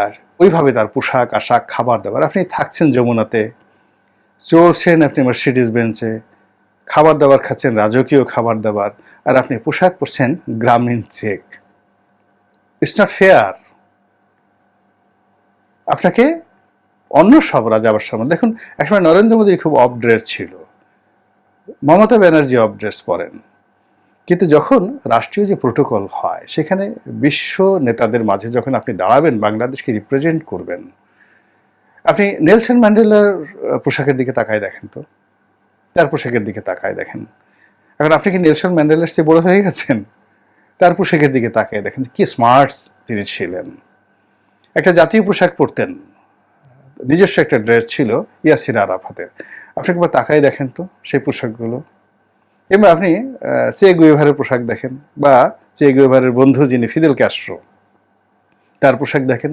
আর ওইভাবে তার পোশাক আশাক খাবার দাবার। আপনি থাকছেন যমুনাতে, চলছেন আপনি মার্সিডিজ বেঞ্চে, খাবার দাবার খাচ্ছেন রাজকীয় খাবার দাবার, আর আপনি পোশাক পরছেন গ্রামীণ চেক। It's not fair. আপনাকে অন্য সব রাজা বাদশার দেখুন, একসময় নরেন্দ্র মোদী খুব অফ ড্রেস ছিল, মমতা ব্যানার্জি অফ ড্রেস পরেন, কিন্তু যখন রাষ্ট্রীয় যে প্রোটোকল হয় সেখানে বিশ্ব নেতাদের মাঝে যখন আপনি দাঁড়াবেন, বাংলাদেশকে রিপ্রেজেন্ট করবেন, আপনি নেলসন ম্যান্ডেলার পোশাকের দিকে তাকায় দেখেন তো, তার পোশাকের দিকে তাকায় দেখেন। এখন আপনি কি নেলসন ম্যান্ডেলার চেয়ে বড় হয়ে গেছেন? তার পোশাকের দিকে তাকায় দেখেন কি স্মার্ট তিনি ছিলেন। একটা জাতীয় পোশাক পরতেন, নিজস্ব একটা ড্রেস ছিল ইয়াসির আরাফাতের। আপনি একবার তাকায় দেখেন তো সেই পোশাকগুলো। কিংবা আপনি চে গুয়েভারের পোশাক দেখেন, বা চে গুয়েভারের বন্ধু যিনি ফিদেল ক্যাস্ট্রো, তার পোশাক দেখেন।